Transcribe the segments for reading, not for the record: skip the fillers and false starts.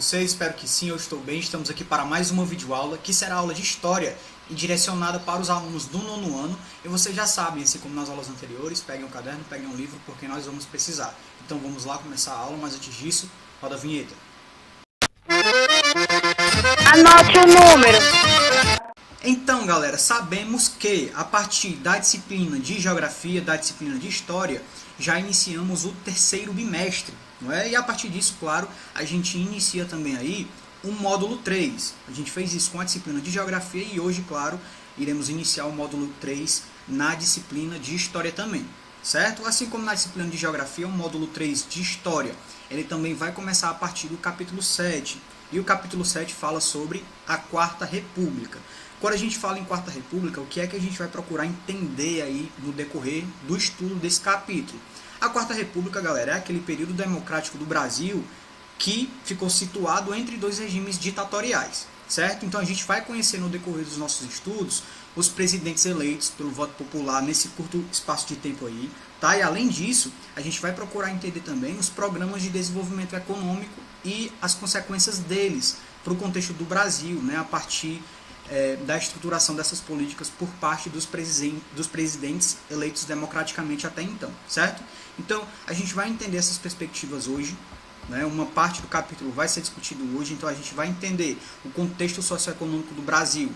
vocês? Espero que sim, eu estou bem. Estamos aqui para mais uma videoaula, que será aula de História e direcionada para os alunos do nono ano. E vocês já sabem, assim como nas aulas anteriores, peguem um caderno, peguem um livro, porque nós vamos precisar. Então vamos lá começar a aula, mas antes disso, roda a vinheta. Anote o número. Então, galera, sabemos que a partir da disciplina de Geografia, da disciplina de História, já iniciamos o terceiro bimestre, não é? E a partir disso, claro, a gente inicia também aí o módulo 3. A gente fez isso com a disciplina de Geografia e hoje, claro, iremos iniciar o módulo 3 na disciplina de História também, certo? Assim como na disciplina de Geografia, o módulo 3 de História, ele também vai começar a partir do capítulo 7. E o capítulo 7 fala sobre a Quarta República. Quando a gente fala em Quarta República, o que é que a gente vai procurar entender aí no decorrer do estudo desse capítulo? A Quarta República, galera, é aquele período democrático do Brasil que ficou situado entre dois regimes ditatoriais, certo? Então a gente vai conhecer no decorrer dos nossos estudos os presidentes eleitos pelo voto popular nesse curto espaço de tempo aí, tá? E além disso, a gente vai procurar entender também os programas de desenvolvimento econômico e as consequências deles para o contexto do Brasil, né? A partir da estruturação dessas políticas por parte dos presidentes eleitos democraticamente até então, certo? Então, a gente vai entender essas perspectivas hoje, né? Uma parte do capítulo vai ser discutido hoje, então a gente vai entender o contexto socioeconômico do Brasil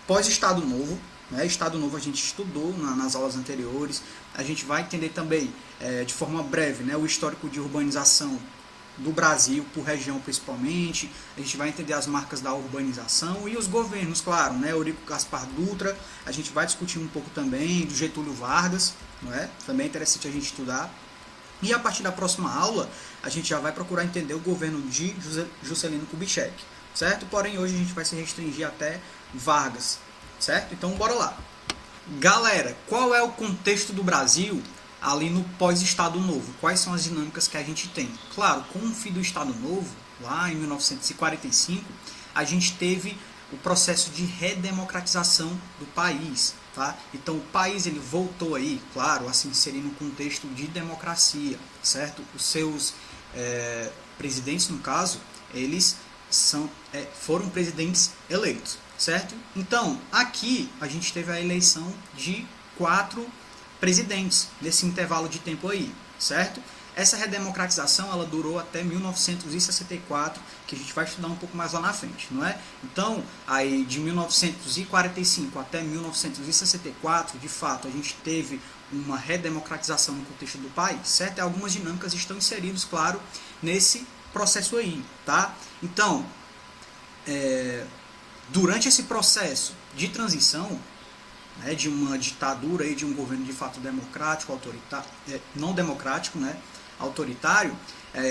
pós-Estado Novo, né? Estado Novo a gente estudou nas aulas anteriores, a gente vai entender também, de forma breve, né, o histórico de urbanização do Brasil, por região principalmente, a gente vai entender as marcas da urbanização e os governos, claro, né, Eurico Gaspar Dutra, a gente vai discutir um pouco também do Getúlio Vargas, não é? Também é interessante a gente estudar. E a partir da próxima aula, a gente já vai procurar entender o governo de Juscelino Kubitschek, certo? Porém, hoje a gente vai se restringir até Vargas, certo? Então, bora lá. Galera, qual é o contexto do Brasil ali no pós-Estado Novo? Quais são as dinâmicas que a gente tem? Claro, com o fim do Estado Novo, lá em 1945, a gente teve o processo de redemocratização do país, tá? Então o país ele voltou aí, claro, a se inserir no contexto de democracia, certo? Os seus presidentes, no caso, eles foram presidentes eleitos, certo? Então, aqui a gente teve a eleição de 4 presidentes nesse intervalo de tempo aí, certo? Essa redemocratização ela durou até 1964, que a gente vai estudar um pouco mais lá na frente, não é? Então, aí de 1945 até 1964, de fato, a gente teve uma redemocratização no contexto do país, certo? E algumas dinâmicas estão inseridas, claro, nesse processo aí, tá? Então, durante esse processo de transição, de uma ditadura e de um governo de fato democrático, não democrático, né, autoritário,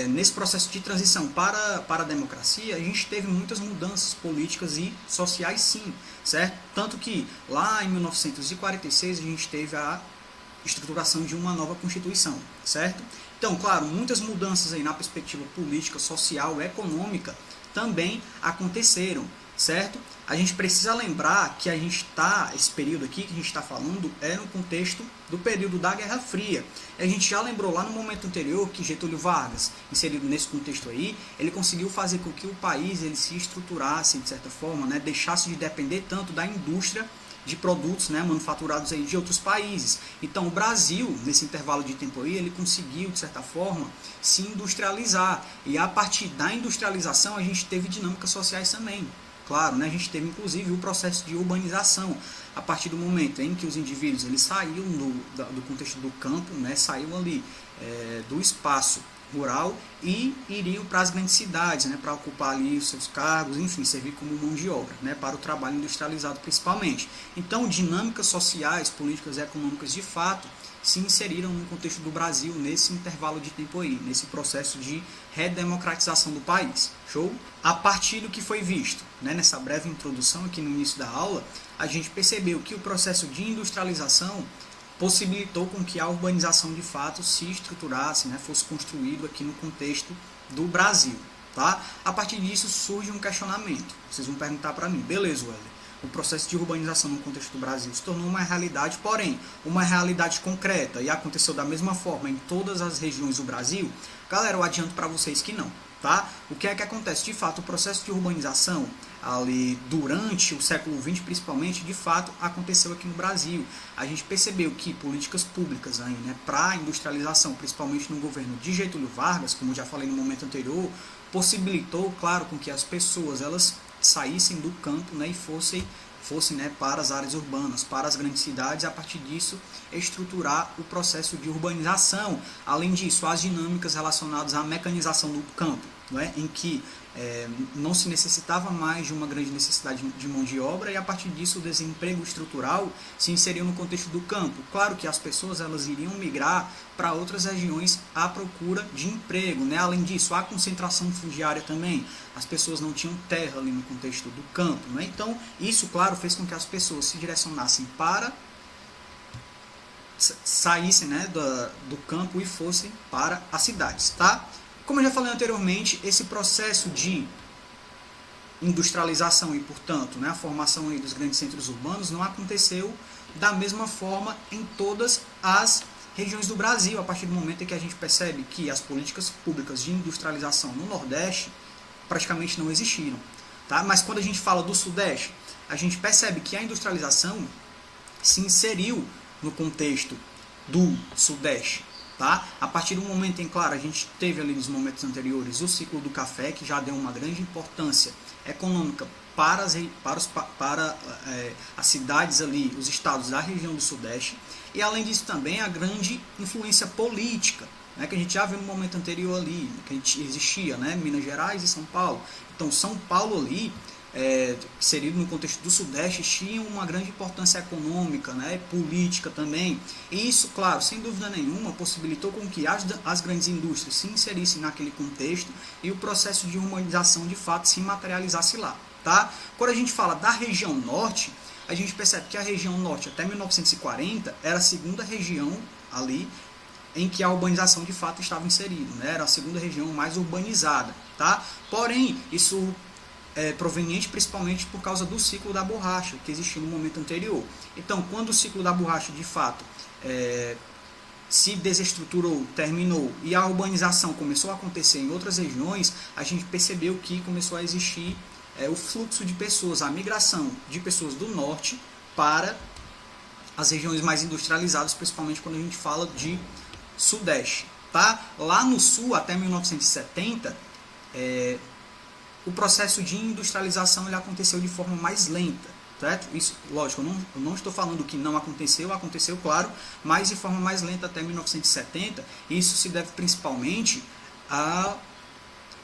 nesse processo de transição para a democracia, a gente teve muitas mudanças políticas e sociais sim, certo? Tanto que lá em 1946 a gente teve a estruturação de uma nova Constituição, certo? Então, claro, muitas mudanças aí na perspectiva política, social, econômica também aconteceram, certo? A gente precisa lembrar que esse período aqui que a gente está falando é no contexto do período da Guerra Fria. E a gente já lembrou lá no momento anterior que Getúlio Vargas, inserido nesse contexto aí, ele conseguiu fazer com que o país ele se estruturasse de certa forma, né, deixasse de depender tanto da indústria de produtos, né, manufaturados aí de outros países. Então o Brasil, nesse intervalo de tempo aí, ele conseguiu, de certa forma, se industrializar. E a partir da industrialização a gente teve dinâmicas sociais também. Claro, né, a gente teve inclusive o processo de urbanização, a partir do momento em que os indivíduos eles saíam do contexto do campo, né, saíam ali do espaço rural e iriam para as grandes cidades, né, para ocupar ali os seus cargos, enfim, servir como mão de obra, né, para o trabalho industrializado principalmente. Então, dinâmicas sociais, políticas e econômicas de fato se inseriram no contexto do Brasil nesse intervalo de tempo aí, nesse processo de redemocratização do país. Show? A partir do que foi visto, né, nessa breve introdução aqui no início da aula, a gente percebeu que o processo de industrialização possibilitou com que a urbanização de fato se estruturasse, né, fosse construído aqui no contexto do Brasil, tá? A partir disso surge um questionamento. Vocês vão perguntar para mim, beleza, Wesley, o processo de urbanização no contexto do Brasil se tornou uma realidade, porém, uma realidade concreta, e aconteceu da mesma forma em todas as regiões do Brasil? Galera, eu adianto para vocês que não, Tá? O que é que acontece? De fato, o processo de urbanização ali durante o século XX, principalmente, de fato, aconteceu aqui no Brasil. A gente percebeu que políticas públicas aí, né, para a industrialização, principalmente no governo de Getúlio Vargas, como já falei no momento anterior, possibilitou, claro, com que as pessoas elas saíssem do campo, né, e fossem né, para as áreas urbanas, para as grandes cidades, e a partir disso estruturar o processo de urbanização. Além disso, as dinâmicas relacionadas à mecanização do campo, né, em que não se necessitava mais de uma grande necessidade de mão de obra, e a partir disso o desemprego estrutural se inseriu no contexto do campo. Claro que as pessoas elas iriam migrar para outras regiões à procura de emprego, né? Além disso, a concentração fundiária também, as pessoas não tinham terra ali no contexto do campo, né? Então isso, claro, fez com que as pessoas se direcionassem para saíssem, né, do campo e fossem para as cidades, tá? Como eu já falei anteriormente, esse processo de industrialização e, portanto, né, a formação aí dos grandes centros urbanos não aconteceu da mesma forma em todas as regiões do Brasil, a partir do momento em que a gente percebe que as políticas públicas de industrialização no Nordeste praticamente não existiram. Tá? Mas quando a gente fala do Sudeste, a gente percebe que a industrialização se inseriu no contexto do Sudeste. Tá? A partir do momento em, claro, a gente teve ali nos momentos anteriores o ciclo do café, que já deu uma grande importância econômica para as cidades ali, os estados da região do Sudeste, e além disso também a grande influência política, né, que a gente já viu no momento anterior ali, que existia, né, Minas Gerais e São Paulo. Então São Paulo ali, inserido no contexto do Sudeste, tinha uma grande importância econômica, né, política também, e isso, claro, sem dúvida nenhuma, possibilitou com que as grandes indústrias se inserissem naquele contexto e o processo de urbanização de fato se materializasse lá. Tá? Quando a gente fala da região norte, a gente percebe que a região norte até 1940 era a segunda região ali em que a urbanização de fato estava inserida, né? Era a segunda região mais urbanizada. Tá? Porém, isso proveniente principalmente por causa do ciclo da borracha que existia no momento anterior. Então, quando o ciclo da borracha de fato se desestruturou, terminou e a urbanização começou a acontecer em outras regiões, a gente percebeu que começou a existir o fluxo de pessoas, a migração de pessoas do norte para as regiões mais industrializadas, principalmente quando a gente fala de Sudeste. Tá? Lá no Sul, até 1970, o processo de industrialização ele aconteceu de forma mais lenta, certo? Isso, lógico, eu não estou falando que não aconteceu, aconteceu, claro, mas de forma mais lenta até 1970, e isso se deve principalmente à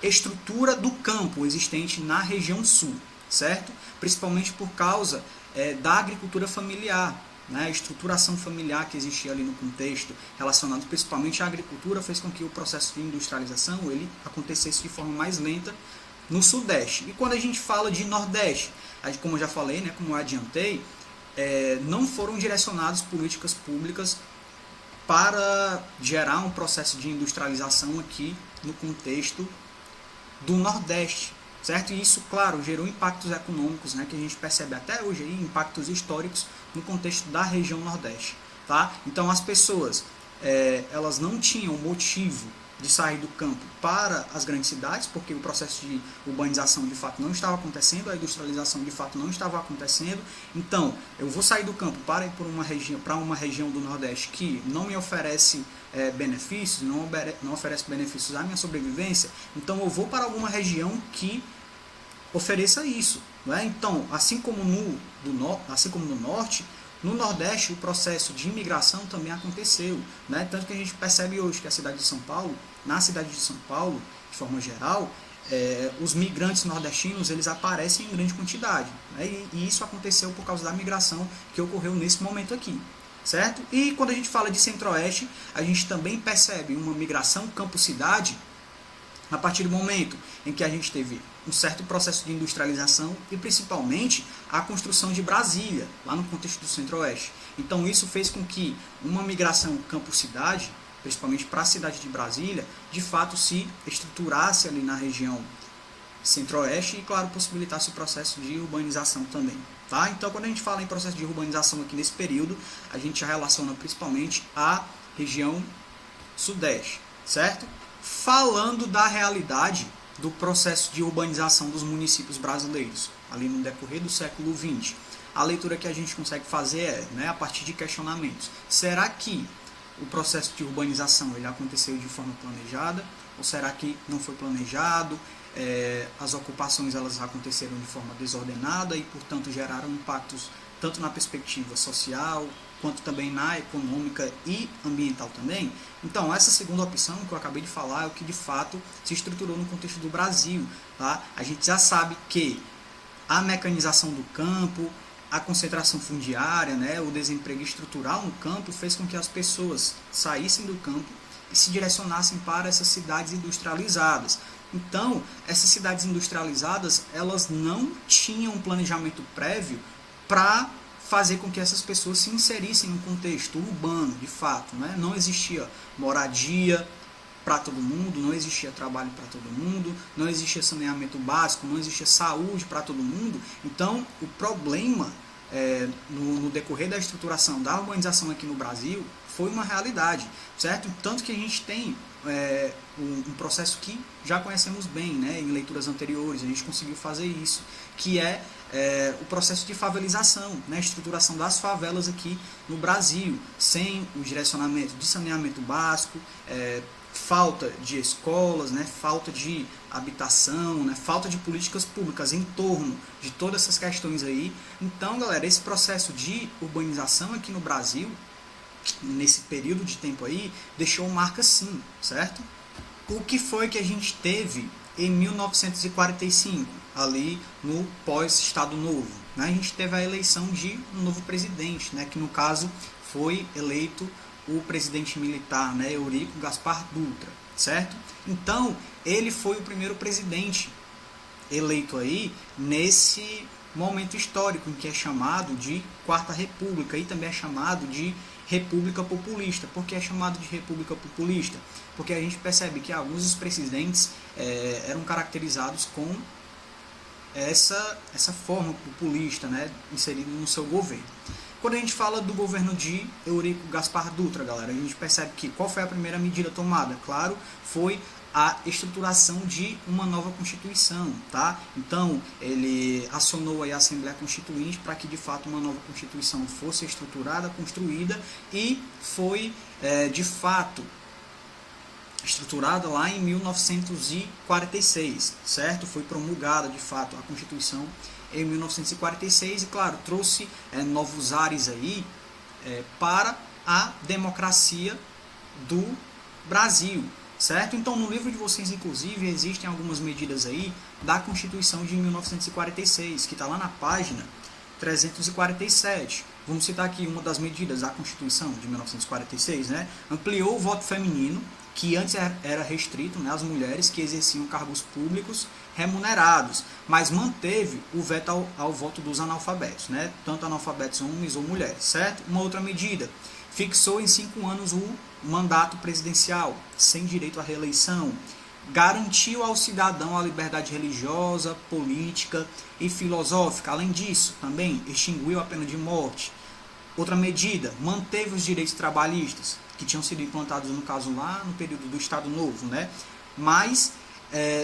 estrutura do campo existente na região sul, certo? Principalmente por causa da agricultura familiar, né? A estruturação familiar que existia ali no contexto relacionado principalmente à agricultura fez com que o processo de industrialização ele acontecesse de forma mais lenta no Sudeste. E quando a gente fala de Nordeste, como eu já falei, né, como eu adiantei, não foram direcionadas políticas públicas para gerar um processo de industrialização aqui no contexto do Nordeste, certo? E isso, claro, gerou impactos econômicos, né, que a gente percebe até hoje, aí, impactos históricos no contexto da região Nordeste. Tá? Então as pessoas elas não tinham motivo de sair do campo para as grandes cidades, porque o processo de urbanização de fato não estava acontecendo, a industrialização de fato não estava acontecendo. Então, eu vou sair do campo para ir para uma região do Nordeste que não me oferece benefícios, não oferece benefícios à minha sobrevivência, então eu vou para alguma região que ofereça isso. Né? Então, assim como no Norte, no Nordeste o processo de imigração também aconteceu, né? Tanto que a gente percebe hoje que na cidade de São Paulo, de forma geral, os migrantes nordestinos eles aparecem em grande quantidade, né? E isso aconteceu por causa da migração que ocorreu nesse momento aqui, certo? E quando a gente fala de Centro-Oeste, a gente também percebe uma migração campo-cidade a partir do momento em que a gente teve um certo processo de industrialização e principalmente a construção de Brasília, lá no contexto do Centro-Oeste. Então isso fez com que uma migração campo-cidade, principalmente para a cidade de Brasília, de fato se estruturasse ali na região Centro-Oeste e, claro, possibilitasse o processo de urbanização também. Tá? Então quando a gente fala em processo de urbanização aqui nesse período, a gente já relaciona principalmente a região Sudeste, certo? Falando da realidade do processo de urbanização dos municípios brasileiros, ali no decorrer do século XX. A leitura que a gente consegue fazer é, né, a partir de questionamentos. Será que o processo de urbanização ele aconteceu de forma planejada? Ou será que não foi planejado? As ocupações elas aconteceram de forma desordenada e, portanto, geraram impactos tanto na perspectiva social, quanto também na econômica e ambiental também. Então, essa segunda opção que eu acabei de falar é o que de fato se estruturou no contexto do Brasil. Tá? A gente já sabe que a mecanização do campo, a concentração fundiária, né, o desemprego estrutural no campo fez com que as pessoas saíssem do campo e se direcionassem para essas cidades industrializadas. Então, essas cidades industrializadas, elas não tinham um planejamento prévio para fazer com que essas pessoas se inserissem no contexto urbano, de fato. Né? Não existia moradia para todo mundo, não existia trabalho para todo mundo, não existia saneamento básico, não existia saúde para todo mundo. Então, o problema no decorrer da estruturação da urbanização aqui no Brasil foi uma realidade, certo? Tanto que a gente tem um processo que já conhecemos bem, né? Em leituras anteriores, a gente conseguiu fazer isso, que é o processo de favelização, né? A estruturação das favelas aqui no Brasil, sem o direcionamento de saneamento básico, falta de escolas, né, falta de habitação, né, falta de políticas públicas em torno de todas essas questões aí. Então, galera, esse processo de urbanização aqui no Brasil, nesse período de tempo aí, deixou marca sim, certo? O que foi que a gente teve em 1945, ali no pós-Estado Novo? Né? A gente teve a eleição de um novo presidente, né, que no caso foi eleito o presidente militar, né, Eurico Gaspar Dutra, certo? Então, ele foi o primeiro presidente eleito aí nesse momento histórico em que é chamado de Quarta República e também é chamado de República Populista. Por que é chamado de República Populista? Porque a gente percebe que alguns dos presidentes eram caracterizados com essa forma populista, né, inserida no seu governo. Quando a gente fala do governo de Eurico Gaspar Dutra, galera, a gente percebe que qual foi a primeira medida tomada? Claro, foi a estruturação de uma nova Constituição, tá? Então, ele acionou aí a Assembleia Constituinte para que, de fato, uma nova Constituição fosse estruturada, construída e foi, de fato, estruturada lá em 1946, certo? Foi promulgada, de fato, a Constituição em 1946 e, claro, trouxe novos ares aí para a democracia do Brasil, certo? Então, no livro de vocês, inclusive, existem algumas medidas aí da Constituição de 1946, que está lá na página 347. Vamos citar aqui uma das medidas da Constituição de 1946, né? Ampliou o voto feminino, que antes era restrito, né, às mulheres que exerciam cargos públicos remunerados, mas manteve o veto ao voto dos analfabetos, né, tanto analfabetos homens ou mulheres, certo? Uma outra medida, fixou em 5 anos o mandato presidencial, sem direito à reeleição, garantiu ao cidadão a liberdade religiosa, política e filosófica. Além disso, também extinguiu a pena de morte. Outra medida, manteve os direitos trabalhistas, que tinham sido implantados, no caso, lá no período do Estado Novo, né? Mas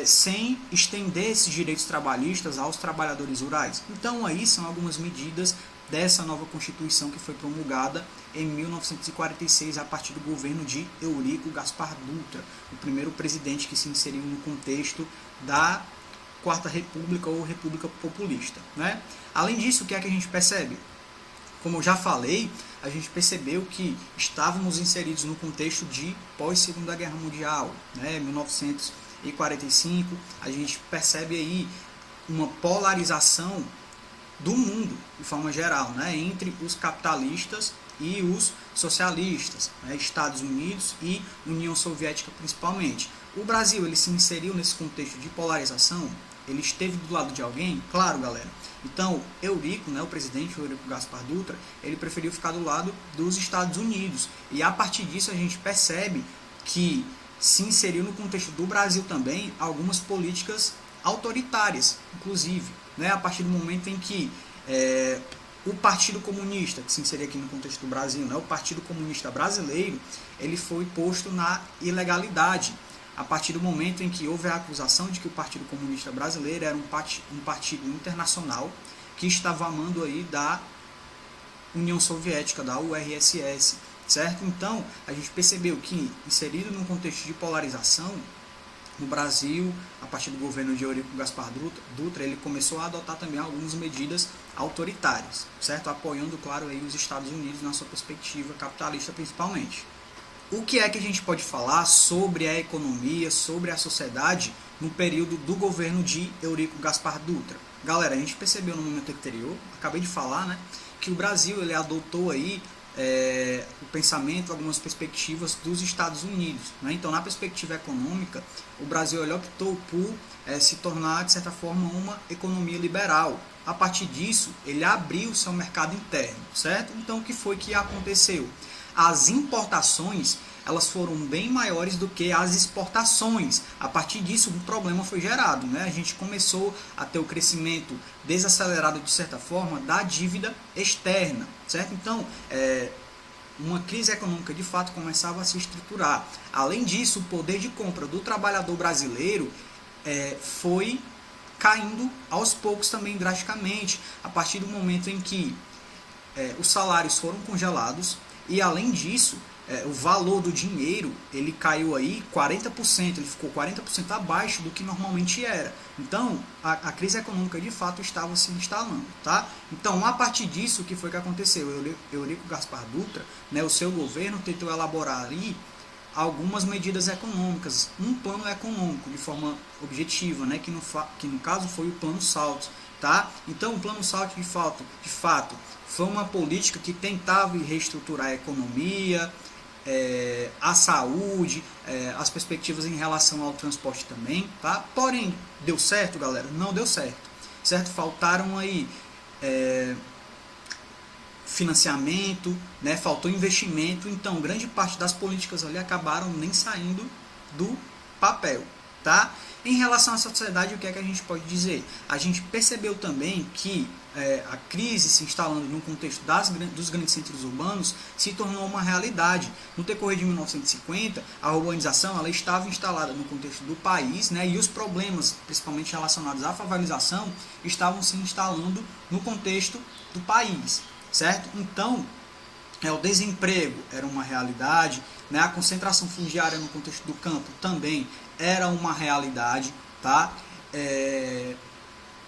sem estender esses direitos trabalhistas aos trabalhadores rurais. Então, aí são algumas medidas dessa nova Constituição que foi promulgada em 1946 a partir do governo de Eurico Gaspar Dutra, o primeiro presidente que se inseriu no contexto da Quarta República ou República Populista, né? Além disso, o que é que a gente percebe? Como eu já falei, a gente percebeu que estávamos inseridos no contexto de pós-Segunda Guerra Mundial, né? 1945, a gente percebe aí uma polarização do mundo, de forma geral, né? Entre os capitalistas e os socialistas, né? Estados Unidos e União Soviética principalmente. O Brasil, ele se inseriu nesse contexto de polarização, ele esteve do lado de alguém? Claro, galera. Então, Eurico, né, o presidente Eurico Gaspar Dutra, ele preferiu ficar do lado dos Estados Unidos. E a partir disso a gente percebe que se inseriu no contexto do Brasil também algumas políticas autoritárias, inclusive, né, a partir do momento em que o Partido Comunista, que se inseria aqui no contexto do Brasil, né, o Partido Comunista Brasileiro, ele foi posto na ilegalidade. a partir do momento em que houve a acusação de que o Partido Comunista Brasileiro era um partido internacional que estava amando aí da União Soviética, da URSS, certo? Então, a gente percebeu que, inserido num contexto de polarização, no Brasil, a partir do governo de Eurico Gaspar Dutra, ele começou a adotar também algumas medidas autoritárias, certo? Apoiando, claro, aí os Estados Unidos na sua perspectiva capitalista principalmente. O que é que a gente pode falar sobre a economia, sobre a sociedade no período do governo de Eurico Gaspar Dutra? Galera, a gente percebeu no momento anterior, acabei de falar, né, que o Brasil ele adotou aí o pensamento, algumas perspectivas dos Estados Unidos, né? Então, na perspectiva econômica, o Brasil ele optou por se tornar, de certa forma, uma economia liberal. A partir disso, ele abriu seu mercado interno, certo? Então, o que foi que aconteceu? As importações elas foram bem maiores do que as exportações. A partir disso, um problema foi gerado, né? A gente começou a ter o crescimento desacelerado, de certa forma, da dívida externa, certo? Então, uma crise econômica, de fato, começava a se estruturar. Além disso, o poder de compra do trabalhador brasileiro foi caindo aos poucos também drasticamente, a partir do momento em que os salários foram congelados e, além disso, o valor do dinheiro ele caiu aí 40%, ele ficou 40% abaixo do que normalmente era. Então, a crise econômica de fato estava se instalando, tá? Então, a partir disso, o que foi que aconteceu? Eurico Gaspar Dutra, né, o seu governo tentou elaborar ali algumas medidas econômicas, um plano econômico de forma objetiva, né, que no caso foi o Plano Salto, tá? Então, o Plano Salto de fato foi uma política que tentava reestruturar a economia, a saúde, as perspectivas em relação ao transporte também, tá? Porém, deu certo, galera? Não deu certo, certo? Faltaram aí financiamento, né? Faltou investimento, então grande parte das políticas ali acabaram nem saindo do papel, tá? Em relação à sociedade, o que é que a gente pode dizer? A gente percebeu também que a crise se instalando no contexto dos grandes centros urbanos se tornou uma realidade. No decorrer de 1950, a urbanização ela estava instalada no contexto do país, né, e os problemas, principalmente relacionados à favelização, estavam se instalando no contexto do país, certo? Então, o desemprego era uma realidade, né, a concentração fundiária no contexto do campo também era uma realidade, tá?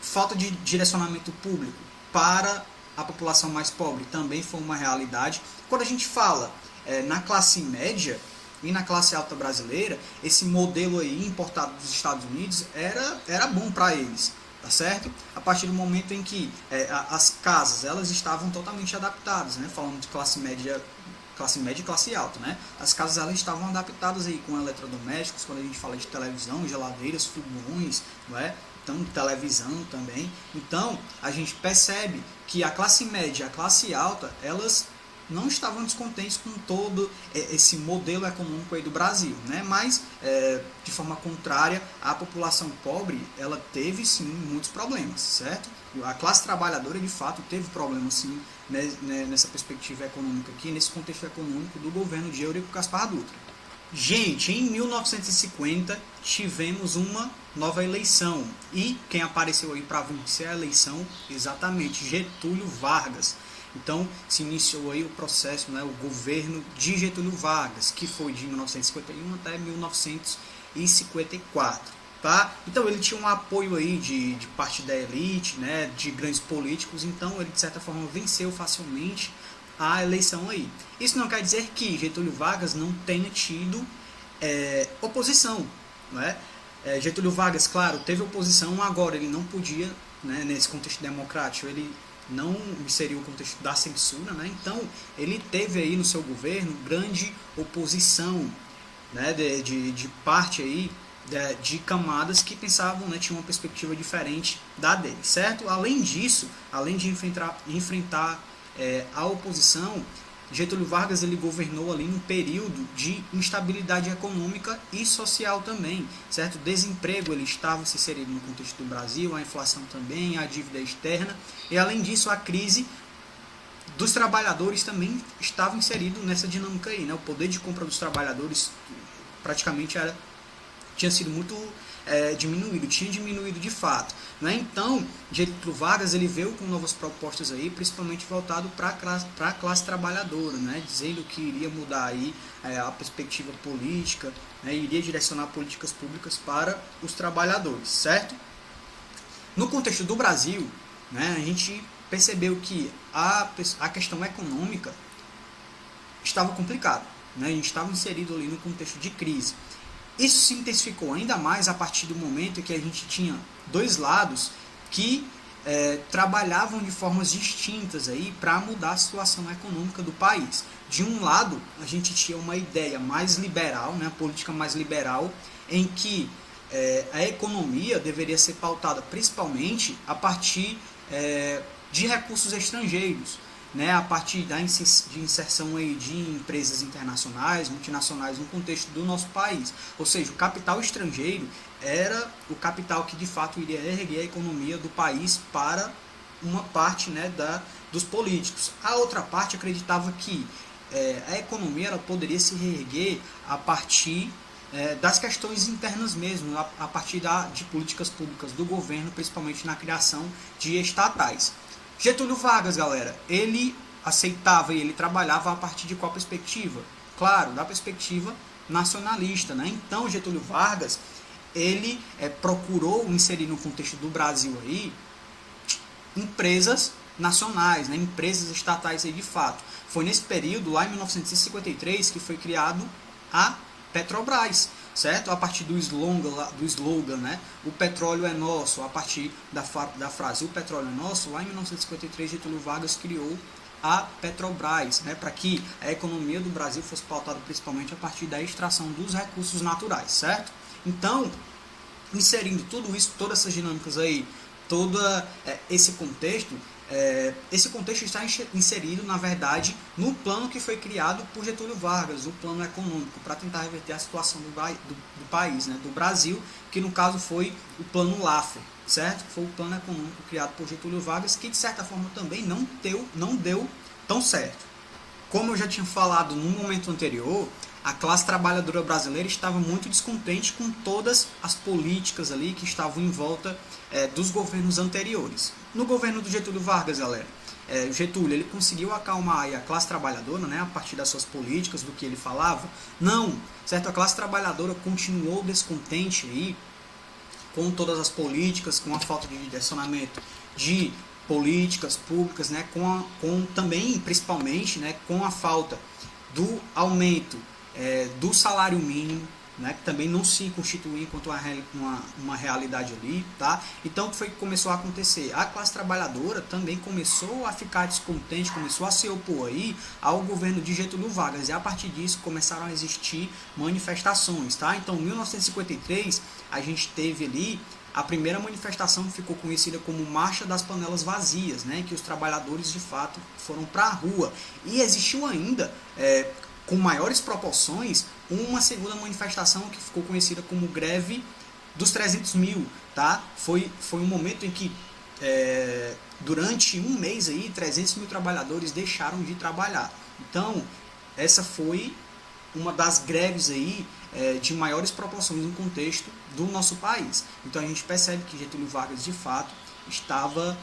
Falta de direcionamento público para a população mais pobre também foi uma realidade. Quando a gente fala na classe média e na classe alta brasileira, esse modelo aí importado dos Estados Unidos era bom para eles, tá certo? A partir do momento em que as casas elas estavam totalmente adaptadas, né? Falando de classe média e classe alta, né? As casas elas estavam adaptadas aí com eletrodomésticos, quando a gente fala de televisão, geladeiras, fogões, não é? Então, televisão também. Então, a gente percebe que a classe média e a classe alta, elas não estavam descontentes com todo esse modelo econômico aí do Brasil, né? Mas, de forma contrária, a população pobre, ela teve sim muitos problemas, certo? A classe trabalhadora, de fato, teve problemas sim nessa perspectiva econômica aqui, nesse contexto econômico do governo de Eurico Gaspar Dutra. Gente, em 1950 tivemos uma nova eleição e quem apareceu aí para vencer a eleição, exatamente, Getúlio Vargas. Então se iniciou aí o processo, né, o governo de Getúlio Vargas, que foi de 1951 até 1954. Tá? Então ele tinha um apoio aí de parte da elite, né, de grandes políticos, então ele de certa forma venceu facilmente a eleição aí. Isso não quer dizer que Getúlio Vargas não tenha tido oposição, não é? Getúlio Vargas, claro, teve oposição, agora ele não podia, né, nesse contexto democrático, ele não inseriu o contexto da censura, né? Então ele teve aí no seu governo grande oposição, né, de parte aí de camadas que pensavam, né, tinham uma perspectiva diferente da dele, certo? Além disso, além de enfrentar a oposição, Getúlio Vargas ele governou ali num período de instabilidade econômica e social também, certo? O desemprego ele estava se inserido no contexto do Brasil, a inflação também, a dívida externa, e além disso a crise dos trabalhadores também estava inserido nessa dinâmica aí, né? O poder de compra dos trabalhadores praticamente era tinha sido muito diminuído, tinha diminuído de fato. Né? Então, Getúlio Vargas ele veio com novas propostas aí, principalmente voltado para a classe trabalhadora, né? Dizendo que iria mudar aí a perspectiva política, né? Iria direcionar políticas públicas para os trabalhadores, certo? No contexto do Brasil, né, a gente percebeu que a questão econômica estava complicada, né? A gente estava inserido ali no contexto de crise. Isso se intensificou ainda mais a partir do momento em que a gente tinha dois lados que trabalhavam de formas distintas para mudar a situação econômica do país. De um lado, a gente tinha uma ideia mais liberal, né, a política mais liberal, em que a economia deveria ser pautada principalmente a partir de recursos estrangeiros, né, a partir de inserção aí de empresas internacionais, multinacionais no contexto do nosso país. Ou seja, o capital estrangeiro era o capital que de fato iria erguer a economia do país para uma parte, né, dos políticos. A outra parte acreditava que a economia ela poderia se reerguer a partir das questões internas mesmo, a partir de políticas públicas do governo, principalmente na criação de estatais. Getúlio Vargas, galera, ele aceitava e ele trabalhava a partir de qual perspectiva? Claro, da perspectiva nacionalista, né? Então, Getúlio Vargas, ele procurou inserir no contexto do Brasil aí empresas nacionais, né? Empresas estatais aí de fato. Foi nesse período, lá em 1953, que foi criado a Petrobras, certo? A partir do slogan, né? O petróleo é nosso, a partir da frase o petróleo é nosso, lá em 1953 Getúlio Vargas criou a Petrobras, né? Para que a economia do Brasil fosse pautada principalmente a partir da extração dos recursos naturais, certo? Então, inserindo tudo isso, todas essas dinâmicas aí, todo esse contexto está inserido, na verdade, no plano que foi criado por Getúlio Vargas, o plano econômico, para tentar reverter a situação do país, né, do Brasil, que no caso foi o plano Laffer, certo? Foi o plano econômico criado por Getúlio Vargas, que de certa forma também não deu tão certo. Como eu já tinha falado no momento anterior, a classe trabalhadora brasileira estava muito descontente com todas as políticas ali que estavam em volta dos governos anteriores. No governo do Getúlio Vargas, galera, Getúlio ele conseguiu acalmar aí a classe trabalhadora, né, a partir das suas políticas, do que ele falava? Não, certo? A classe trabalhadora continuou descontente aí com todas as políticas, com a falta de direcionamento de políticas públicas, né, com também, principalmente, né, com a falta do aumento do salário mínimo, né, que também não se constitui enquanto uma realidade ali, tá? Então, o que foi que começou a acontecer? A classe trabalhadora também começou a ficar descontente, começou a se opor aí ao governo de Getúlio Vargas, e a partir disso começaram a existir manifestações, tá? Então, em 1953, a gente teve ali a primeira manifestação que ficou conhecida como Marcha das Panelas Vazias, né, que os trabalhadores de fato foram para a rua. E existiu ainda, com maiores proporções, uma segunda manifestação que ficou conhecida como Greve dos 300 mil. Tá? Foi um momento em que, durante um mês, aí, 300 mil trabalhadores deixaram de trabalhar. Então, essa foi uma das greves aí, de maiores proporções no contexto do nosso país. Então a gente percebe que Getúlio Vargas de fato estava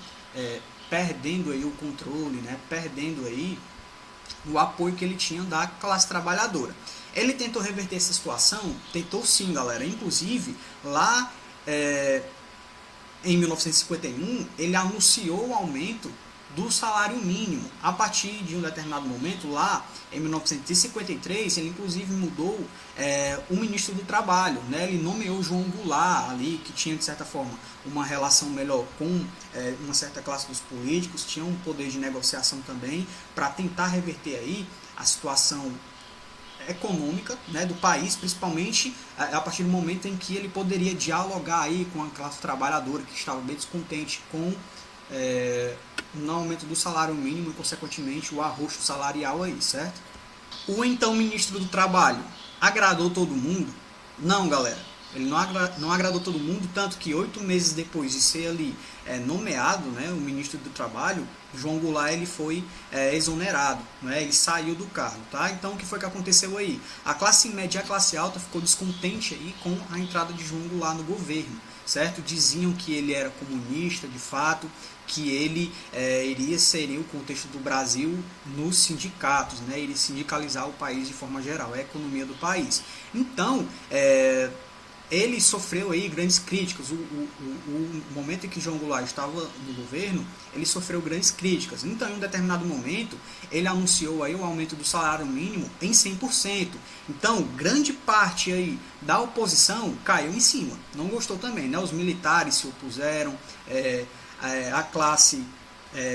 perdendo aí o controle, né? Perdendo aí o apoio que ele tinha da classe trabalhadora. Ele tentou reverter essa situação? Tentou sim, galera. Inclusive, lá em 1951, ele anunciou o aumento do salário mínimo. A partir de um determinado momento, lá em 1953, ele inclusive mudou o ministro do Trabalho, né? Ele nomeou João Goulart ali, que tinha de certa forma uma relação melhor com uma certa classe dos políticos, tinha um poder de negociação também, para tentar reverter aí a situação econômica, né, do país, principalmente a partir do momento em que ele poderia dialogar aí com a classe trabalhadora, que estava bem descontente com no aumento do salário mínimo e, consequentemente, o arroxo salarial aí, certo? O então ministro do Trabalho agradou todo mundo? Não, galera. ele não agradou todo mundo, tanto que 8 meses depois de ser ali nomeado, né, o ministro do Trabalho, João Goulart, ele foi exonerado, né, ele saiu do cargo, tá? Então o que foi que aconteceu aí? A classe média e a classe alta ficou descontente aí com a entrada de João Goulart no governo, certo? Diziam que ele era comunista de fato, que ele iria inserir o contexto do Brasil nos sindicatos, né? Iria sindicalizar o país de forma geral, a economia do país. Então, ele sofreu aí grandes críticas. O momento em que João Goulart estava no governo, ele sofreu grandes críticas. Então, em um determinado momento, ele anunciou aí o aumento do salário mínimo em 100%. Então, grande parte aí da oposição caiu em cima. Não gostou também, né? Os militares se opuseram, a classe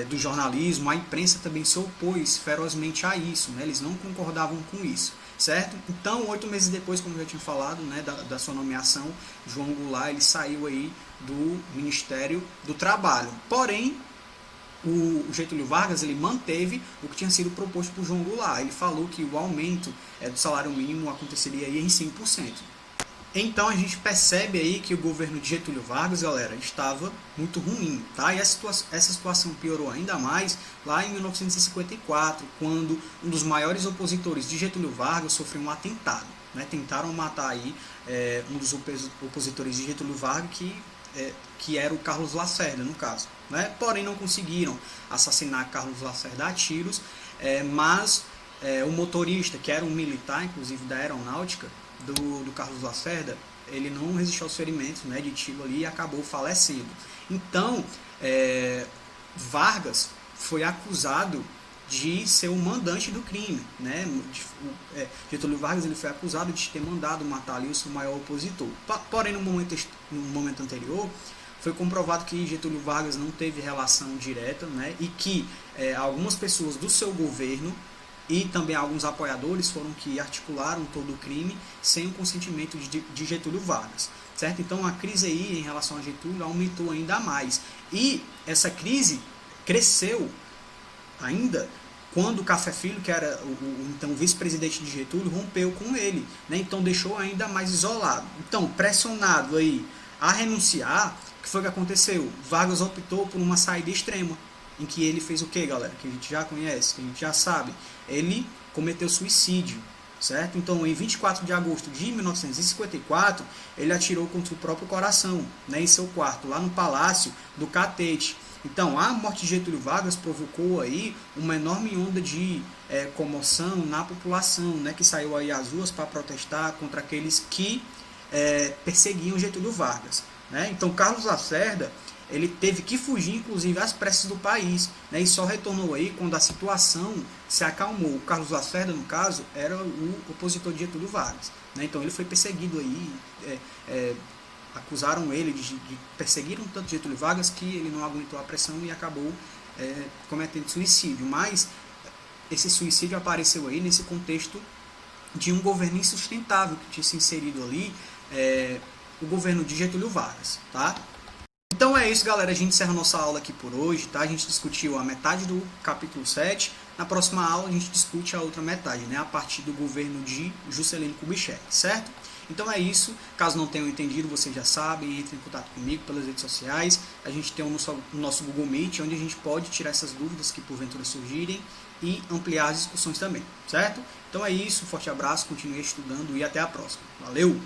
do jornalismo, a imprensa também se opôs ferozmente a isso, né? Eles não concordavam com isso, certo? Então, 8 meses depois, como eu já tinha falado, né, da sua nomeação, João Goulart ele saiu aí do Ministério do Trabalho. Porém, o Getúlio Vargas ele manteve o que tinha sido proposto por João Goulart. Ele falou que o aumento do salário mínimo aconteceria aí em 100%. Então a gente percebe aí que o governo de Getúlio Vargas, galera, estava muito ruim, tá? E essa situação piorou ainda mais lá em 1954, quando um dos maiores opositores de Getúlio Vargas sofreu um atentado, né? Tentaram matar aí um dos opositores de Getúlio Vargas, que era o Carlos Lacerda, no caso, né? Porém não conseguiram assassinar Carlos Lacerda a tiros, mas o motorista, que era um militar, inclusive da aeronáutica, do Carlos Lacerda, ele não resistiu aos ferimentos, né, de tiro ali e acabou falecendo. Então, Vargas foi acusado de ser o mandante do crime, né? Getúlio Vargas ele foi acusado de ter mandado matar ali o seu maior opositor. Porém, no momento anterior, foi comprovado que Getúlio Vargas não teve relação direta, né, e que algumas pessoas do seu governo e também alguns apoiadores foram que articularam todo o crime sem o consentimento de Getúlio Vargas, certo? Então a crise aí em relação a Getúlio aumentou ainda mais, e essa crise cresceu ainda quando o Café Filho, que era então vice-presidente de Getúlio, rompeu com ele, né? Então deixou ainda mais isolado. Então, pressionado aí a renunciar, o que foi que aconteceu? Vargas optou por uma saída extrema, em que ele fez o que, galera? Que a gente já conhece, que a gente já sabe. Ele cometeu suicídio, certo? Então, em 24 de agosto de 1954, ele atirou contra o próprio coração, né, em seu quarto, lá no Palácio do Catete. Então, a morte de Getúlio Vargas provocou aí uma enorme onda de comoção na população, né, que saiu aí às ruas para protestar contra aqueles que perseguiam Getúlio Vargas, né? Então, Carlos Lacerda ele teve que fugir, inclusive, às pressas do país, né, e só retornou aí quando a situação se acalmou. O Carlos Lacerda, no caso, era o opositor de Getúlio Vargas, né? Então ele foi perseguido aí, acusaram ele de perseguir um tanto Getúlio Vargas que ele não aguentou a pressão e acabou cometendo suicídio. Mas esse suicídio apareceu aí nesse contexto de um governo insustentável que tinha se inserido ali, o governo de Getúlio Vargas, tá? Então é isso, galera, a gente encerra a nossa aula aqui por hoje, tá? A gente discutiu a metade do capítulo 7, na próxima aula a gente discute a outra metade, né? A partir do governo de Juscelino Kubitschek, certo? Então é isso, caso não tenham entendido, vocês já sabem, entrem em contato comigo pelas redes sociais, a gente tem o nosso Google Meet, onde a gente pode tirar essas dúvidas que porventura surgirem e ampliar as discussões também, certo? Então é isso, um forte abraço, continue estudando e até a próxima. Valeu!